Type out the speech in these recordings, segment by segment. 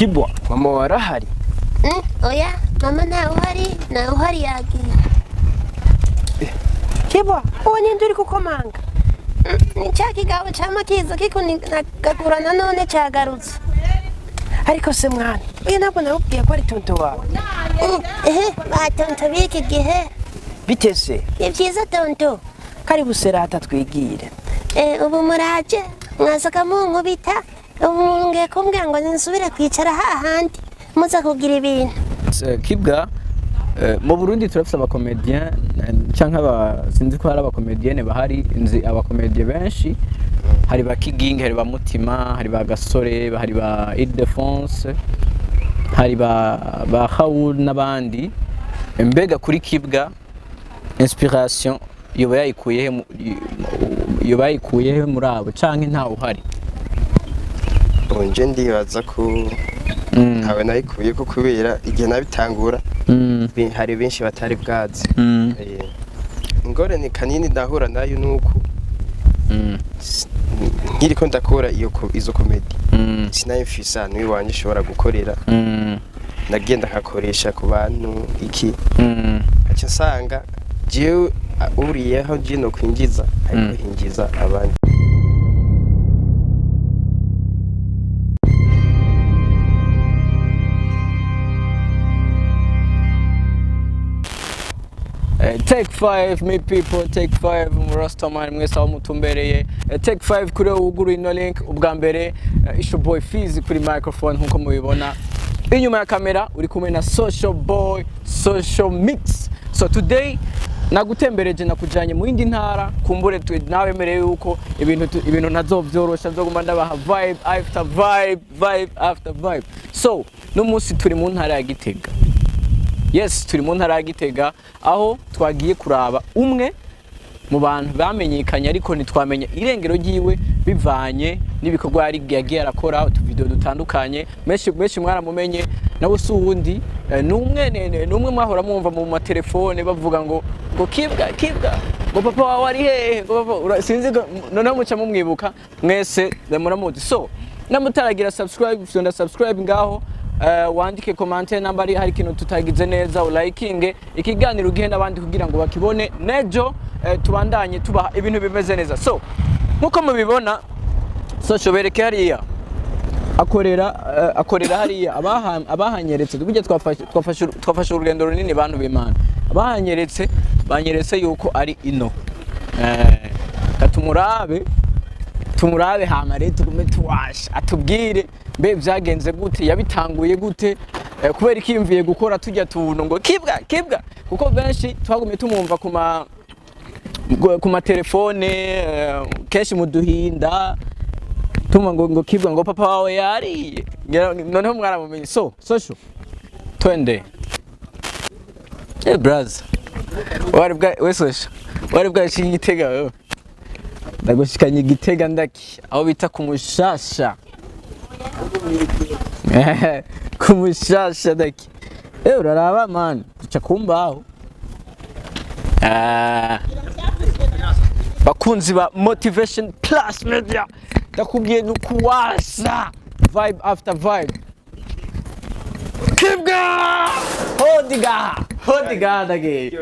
Kibwa, mama warahari? Oya, mama ntawe uhari yagiye. Kibwa, uwo ninde uri kukomanga? Ni cya kigabo cy'amakiza kikunigagura none cyagarutse. Ariko se mwana, uyu ntabwo nawubwiye ko ari tonto wawe. Batonto b'iki gihe. Bite se? Ni byiza tonto. Karibu serata twigire. Ubu muraje mwazaga munkubita ubu ngiye kumbwira ngo ninsubire kwicara hahandi muza kugira ibintu. Kibwa, mu Burundi turafite abakomedien cyangwa sinzi ko hari abakomedienne bahari, nzi abakomedie benshi, hari ba Kigingi, hari ba Mutima, hari ba Gasore, hari ba Ile-de-France, hari ba Haul n'abandi. Mbega kuri Kibwa inspiration yoba yayikuyehe muri abo canke ntawe uhari? Bonje ndibaza ko ntawe nayikuye ko kubera igihe nabitangura hari benshi batari bwazi. Ingorane kanini ndahura nayo nuko nkiriko ndakora izo comedie sinayifisa n'uyu wanje ushobora gukorera, nagenda kakoresha ku bantu iki aca nsanga jewe uriyeho jino kwinjiza ariko hinjiza abandi. Take 5, me people, take 5 Murastaman mwese aho mutumbereye. Take 5 kuri uguru ino link ubwa mbere isho boy Fizz kuri microphone nkuko mubibona. Inyuma ya kamera uri kumwe na social boy, social mix. So today nagutembereje nakujanye mu yindi ntara, kumbure nawe mereye yuko ibintu ntazovyorosha nzoguma ndabaha vibe after vibe after vibe. So no munsi turi mu ntara ya Gitega. Yes, turi mu ntara ya Gitega aho twagiye kuraba umwe mu bantu bamenyekanye ariko ntitwamenye irengero ryiwe bivanye n'ibikorwa yagiye arakora utuvideo dutandukanye. Menshi mwaramumenye nawe suwundi numwe mwahora mwumva mu matelefone bavuga ngo Kibwa ngo papa wawe ari hehe ngo papa sinzi none muca mumwibuka mwese muramuzi. So namutaragira subscribe ngaho wandike commentaire nambari hari kintu tutagize neza ulikinge ikiganiro gihe nabandi kugira ngo bakibone nejo tubandanye tubaha ibintu bimeze neza. So nkuko mubibona social bereke hariya akorera hariya abahanyeretse tujye twafashe urugendo runini bantu b'Imana abahanyeretse banyeretse yuko ari ino tumurabe hama rero tugume tuwasha atubwire mbe byagenze gute yabitanguye gute kubera ikiyumviye gukora tujya tuntu ngo Kibwa kuko benshi twagumye tumumva kuma telefone kenshi muduhinda tuma ngo Kibwa ngo papa wawe yariye noneho mwaramumenye. So social twende brother wari bwashyize Gitega wewe ndagushikanye Gitega ndaki aho bita kumushasha kumushasha ndaki uraraba man duca kumbaho bakunzi ba Motivation Plus Media ndakubwiye nukuwasa vibe after vibe. Kibwa hodiga ndage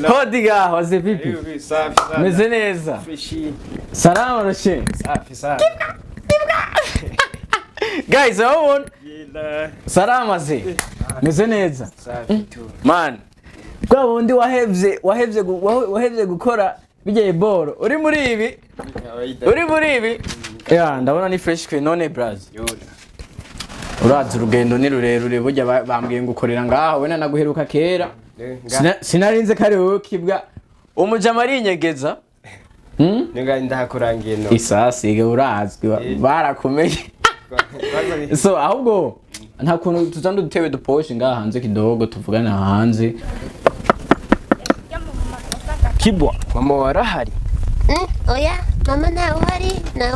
hodiga waze vipi meze neza salama roshe Kibwa guys awon salama ze meze neza man kwa wundi wahevye gukora bijye boro uri muri ibi ya ndabona ni fresh kwe none bras uraza urugendo ni rurerure burya bambwiye ngukorera ngaho wena naguheruka kera sinarinze kare wowe Kibwa umujama ari inyegeza ninga ndahakurangiye no isasi urazwi barakomeye. So ahubwo nta kuntu tuzandu dutewe duposhe ngaha hanze kidogo tuvugana hanze. Kibwa, mama warahari? Oya, mama ntawe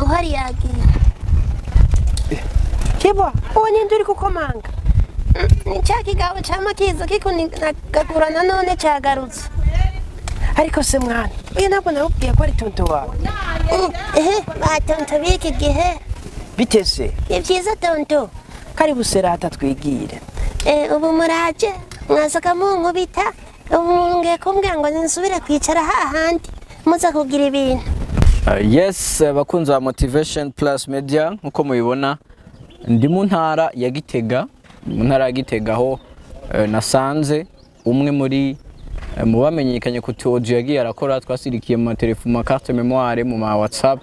uhari yagiye. Kibwa, uwo ninde uri kukomanga? Ni cya kigabo cy'amakiza kikunigagura none cyagarutse. Ariko se mwana, uyu ntabwo nawubwiye ko ari tonto wawe. Batonto b'iki gihe. Bite se? Ni byiza tonto. karibu serata twigire. Ubu muraje mwazaga munkubita ubu ngiye kumbwira ngo nsubire kwicara hahandi muza kugira ibintu. Yes, bakunzi ba Motivation Plus Media nkuko mubibona ndi mu ntara ya Gitega, mu ntara ya Gitega aho nasanze umwe muri mu bamenyekanye kutu yagiye arakora, twasirikiye mu telefone, ma carte mémoire, mu ma WhatsApp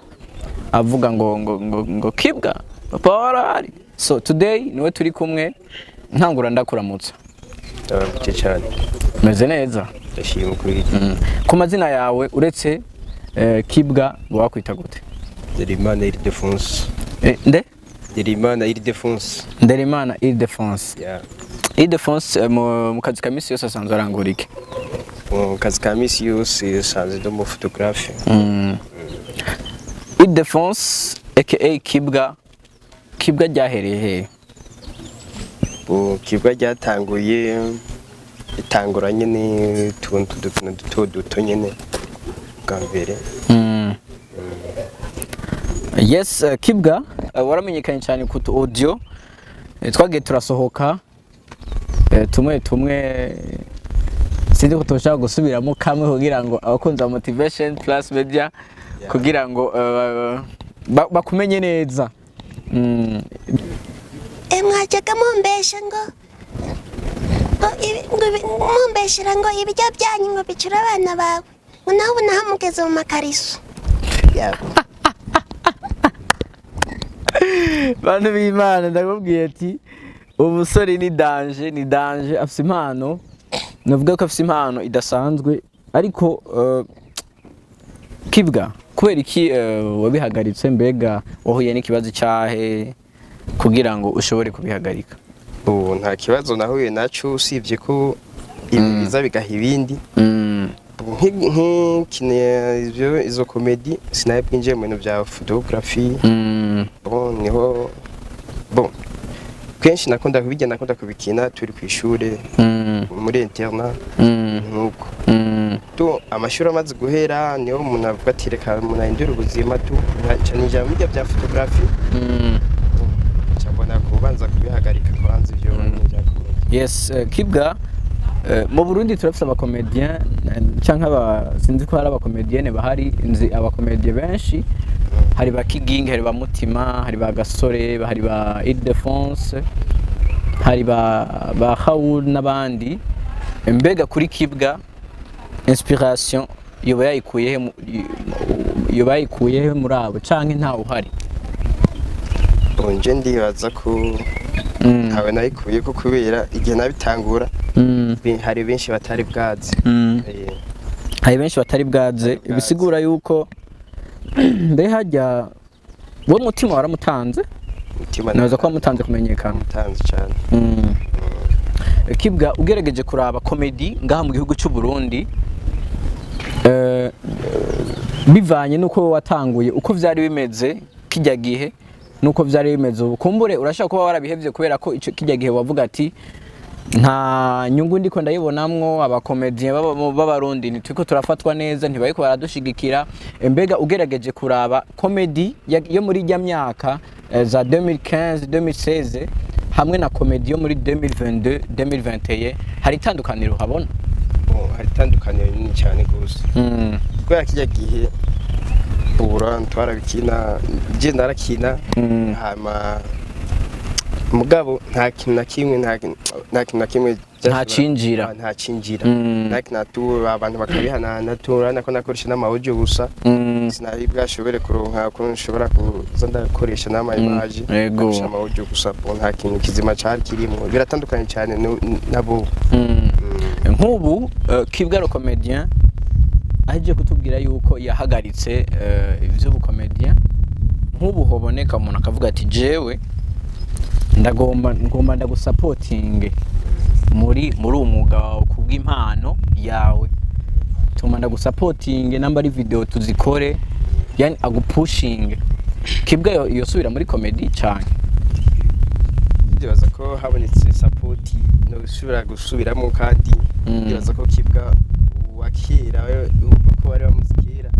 avuga ngo Kibwa papa warari. So today niwe turi kumwe, ntangura ndakuramutsa. Ndabanje cyane. Meze neza? Ndashima kuri. Ku mazina yawe uretse Kibwa wakwita gute? Nderimana Ildefonse. Nde? Nderimana Ildefonse. Nderimana Ildefonse. Yeah. Ildefonse mu kazi ka misi yose asanzwe arangura iki? Mu kazi ka misi yose asanzwe ndi umufotographe. Ildefonse aka Kibwa ryahereye he? Kibwa ryatanguye itangura nyene tuntu duto nyene bwa mbere. Yes, Kibwa waramenyekanye cyane kutu audio, twagiye turasohoka tumwe sinzi ko toshaka gusubiramo kamwe kugira ngo abakunzi ba Motivation Plus Media kugira ngo bakumenye neza. Mwajyaga mumbesha ngo mumbeshera ngo ibiryo byanyu ngo bicura abana bawe ngo nawe ubu nahamugeze mu makariso. Bantu b'Imana ndakubwiye ati umusore ni danger afite impano, navuga ko afite impano idasanzwe, ariko Kibwa kubera iki wabihagaritse, mbega wahuye n'ikibazo cyahe kugira ngo ushobore kubihagarika? Nta kibazo nahuye naco usibye ko ibiza bigaha ibindi. Nk'ikine izo comedie sinabwinjiye mu bintu bya photography. Niho kenshi nakunda kubikina turi ku ishure muri interna nuko to amashuri amaze guhera niho umuntu avuga ati reka umuntu ahindura ubuzima tu ncanija mu bya photography. Cyabona kubanza kubihagarika kubanza ibyo byakomeye. Yes, Kibwa mu Burundi turafite abakomedien cyangwa sinzi ko hari abakomedienne bahari, nzi abakomedie benshi, hari ba Kigingi, hari ba Mutima, hari ba Gasore, hari ba Ildefonse, hari ba Haul n'abandi. Mbega kuri Kibwa inspiration yoba yayikuye muri abo canke ntawe uhari? Nje ndibaza ko ntawe nayikuye ko kubera igihe nabitangura hari benshi batari bwaze. Hari benshi batari bwaze, bisigura yuko mbe hajya wo Mutima waramutanze, naza ko wamutanze kumenyekana. Mutanze cyane. Kibwa ugerageje kuraba comedie ngaha mu gihugu cy'u Burundi, bivanye nuko watanguye, uko vyari bimeze kijya gihe nuko vyari bimeze ubu, kumbure urashaka kuba warabihevye kubera ko ico kijya gihe wavuga ati nta nyungu ndiko ndayibonamwo, abakomedien b'abarundi nitiko turafatwa neza, ntibayiko baradushigikira. Mbega ugerageje kuraba comedie yo muri rya myaka za 2015 2016 hamwe na comedie yo muri 2022 2021, hari itandukaniro habona? Hari itandukaniro nini cyane gose. Kubera kijya gihe twarabikina, je narakina hama mugabo nta kintu na kimwe nta cinjira nakina tu abantu bakabihanana turana ko nakoresha n'amaudio gusa. Sinari bwashobore kuronka ko nshobora kuza ndakoresha n'ama image gusa amaudio gusa, nta kintu kizima cyari kirimo, biratandukanye cyane nabo. Nk'ubu Kibwa ro comedien aje kutubwira yuko yahagaritse ivy'ubukomedien, nk'ubu hoboneka umuntu akavuga ati jewe ngomba ndagusupporting muri umwuga wawe kubw'impano yawe, tuma ndagusupporting namba ari video tuzikore, yani agupushing. Kibwa yosubira muri comedy cyane? Ndibaza ko habonetse support no gusubiramo, kandi ndibaza ko Kibwa wakira ko bari bamuzikira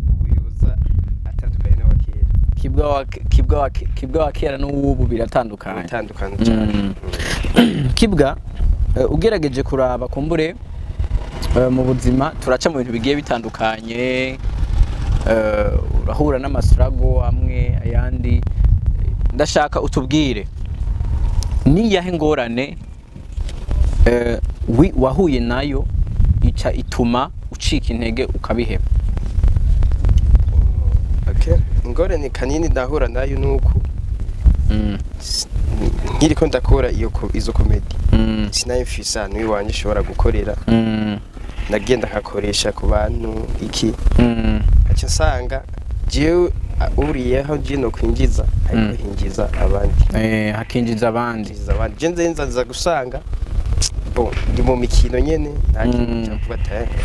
ubuyoza atandukanye n'abakera. Kibwa wa kera n'ubu biratandukanye. Bitandukanye cyane. Kibwa ugerageje kuraba kumbure mu buzima turaca mu bintu bigiye bitandukanye, urahura n'amasurago amwe ayandi, ndashaka utubwire ni yahe ngorane wahuye nayo ica ituma ucika intege ukabiheba? Okay, ingorane kanini ndahura nayo nuko nkiriko ndakora izo comedie sinayifisa n'uyu wanje ushobora gukorera, nagenda nkakoresha ku bantu iki, aca nsanga jewe uriyeho jino kwinjiza ariko hinjiza abandi, hakinjiza abandi je nzenza gusanga ndi mu mikino nyene nta kintu cyavuga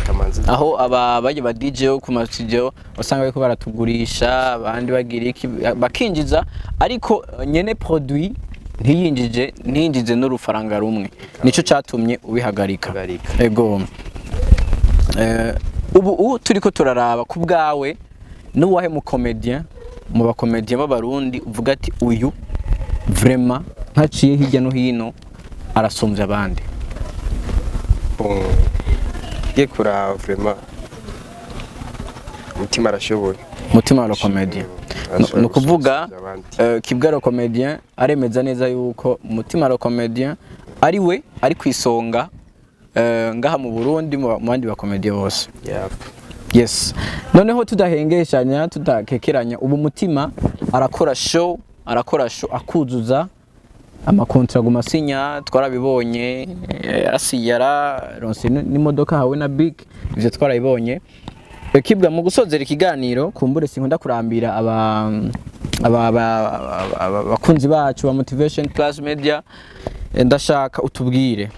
kamanzi, aho baje ba DJ ku ma studio usanga bariko baratugurisha, abandi bagira iki bakinjiza, ariko nyene produit ntiyinjize n'urufaranga rumwe, nico catumye ubihagarika. Ego ubu turiko turaraba ku bwawe n'uwahe mu comedien mu ba comedien b'abarundi uvuga ati uyu vraiment ntaciye hirya no hino arasumvya abandi? Gekura vraiment mutima arashoboye, mutima wa comedien no kuvuga Kibwa wa comedien aremeza neza yuko mutima wa comedien ari we ari kwisonga ngaha mu Burundi mu bandi ba comedien bose. Yes, noneho tudahengeshanya tudakekeranya, ubu mutima arakora show akuzuza amakontra gumasinya, twarabibonye asiyara ronse n'imodoka hawe na big, ivyo twarabibonye. Kibwa mu gusozera ikiganiro kumbure sinkunda kurambira abakunzi bacu ba Motivation Plus Media, ndashaka utubwire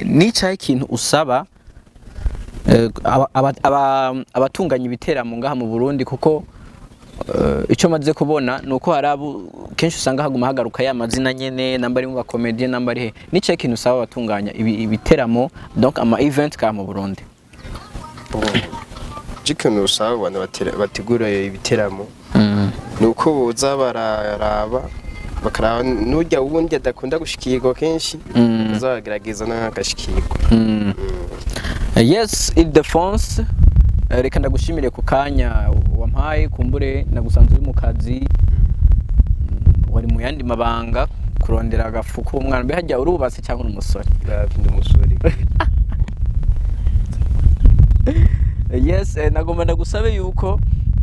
nicaye ikintu usaba abatunganya ibiteramo ngaha mu Burundi, kuko icyo maze kubona nuko harabu kenshi usanga haguma hagaruka ya mazina nyene, namba ari mu ba comedien, namba ari he, nicaye ikintu usaba abatunganya ibiteramo donc ama event ka mu Burundi? Ikintu usaba abantu bategura ibiteramo nuko boza bararaba bakaraba n'ujya wundi adakunda gushikirwa kenshi, bazagerageza n'agashikirwa. Yes, Ildefonse, reka ndagushimire ku kanya wampaye, kumbure nagusanze uri mu kazi, wari mu yandi mabanga kurondera agafuko umwana, mbe hajya urubatse cyangwa umusore? Ndi umusore. Yes, nagomba ndagusabe yuko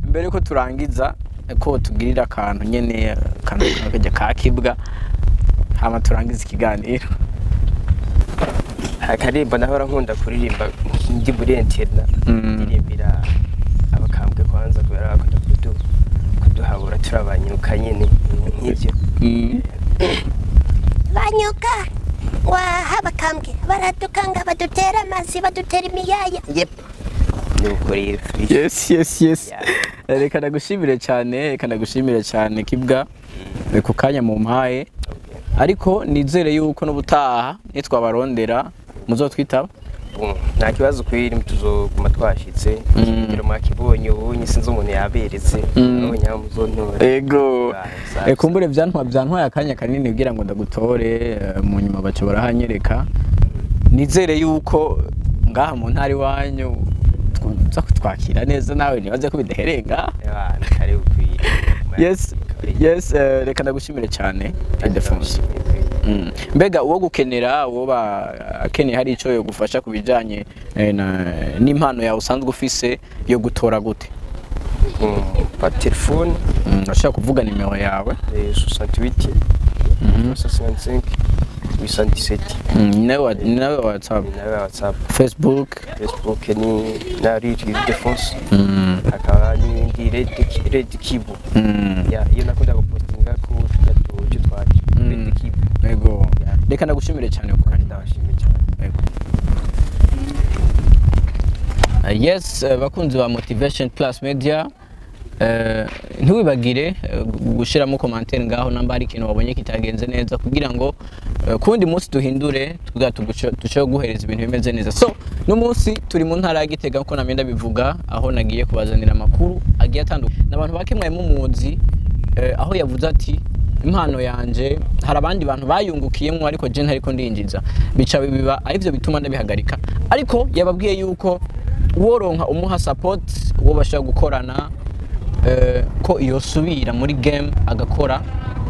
mbere ko turangiza ko tugirira akantu nyene kajya ka Kibwa hama turangiza ikiganiro. Akarimba nahora nkunda kuririmba ndi muri interna, ndirimbira abakambwe kwanza kubera bakunda kuduhabura turabanyuka nyene nk'ivyo. Banyuka abakambwe baradukanga, badutera amazi, badutera imiyaya. Yep. Yes. Reka ndagushimire cyane Kibwa ku kanya mu mpaye, ariko nizere yuko n'ubutaha nitwabarondera muzotwitaba. Nta kibazo kwiri tuzoguma twashitse, ngiro makibonye ubunye sinzi umuntu yaberetse nyamuzontora. Ego kumbure byantwaye akanya kanini kugira ngo ndagutore, mu nyuma baco barahanyereka. Nizere yuko ngaha mu ntari wanyu twakira neza, nawe nibaze ko bidaherenga. Yes, reka ndagushimire cyane Ildefonse. Mbega uwo gukenera, uwo bakeneye hari ico yo gufasha kubijanye n'impano yawe usanzwe ufise, yo gutora gute? Pa telefone ndashaka kuvuga nimero yawe. 68 65 817. Nawe WhatsApp. Facebook ni nari Ildefonse. Akaba ni Red Kibwa. Iyo nakunda gupostinga ku cyo twaje Red Kibwa. Ego. Reka ndagushimire cyane ku kanya. Ndabashimire cyane. Ego. Yes, bakunzi ba Motivation Plus Media, ntiwibagire gushiramo commentaire ngaho namba hari ikintu wabonye kitagenze neza kugira ngo kundi munsi duhindure tugasho guhereza ibintu bimeze neza. So no munsi turi mu ntara ya Gitega uko namenda bivuga, aho nagiye kubazanira amakuru agiye atandukanye n'abantu bakemwaye mu muzi, aho yavuze ati impano yanje hari abandi bantu bayungukiyemo ariko je ntariko ndinjiza, bica biba arivyo bituma ndabihagarika. Ariko yababwiye yuko woronka umuha support uwo bashaka gukorana, ko iyo subira muri game agakora,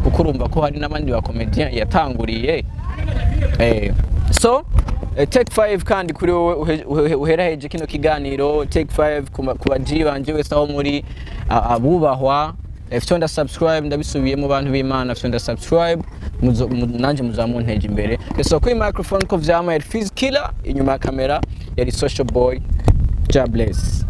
kuko urumva ko hari n'abandi ba comedien yatanguriye. So take 5 kandi kuri wowe uheraheje kino kiganiro, take 5 kuba G banje wese aho muri abubahwa, ifite subscribe ndabisubiye mu bantu b'Imana, ifite subscribe nanje muzamunteje imbere. So kuri microphone ko vyama Fizz Killer, inyuma ya kamera yari Social Boy. God bless.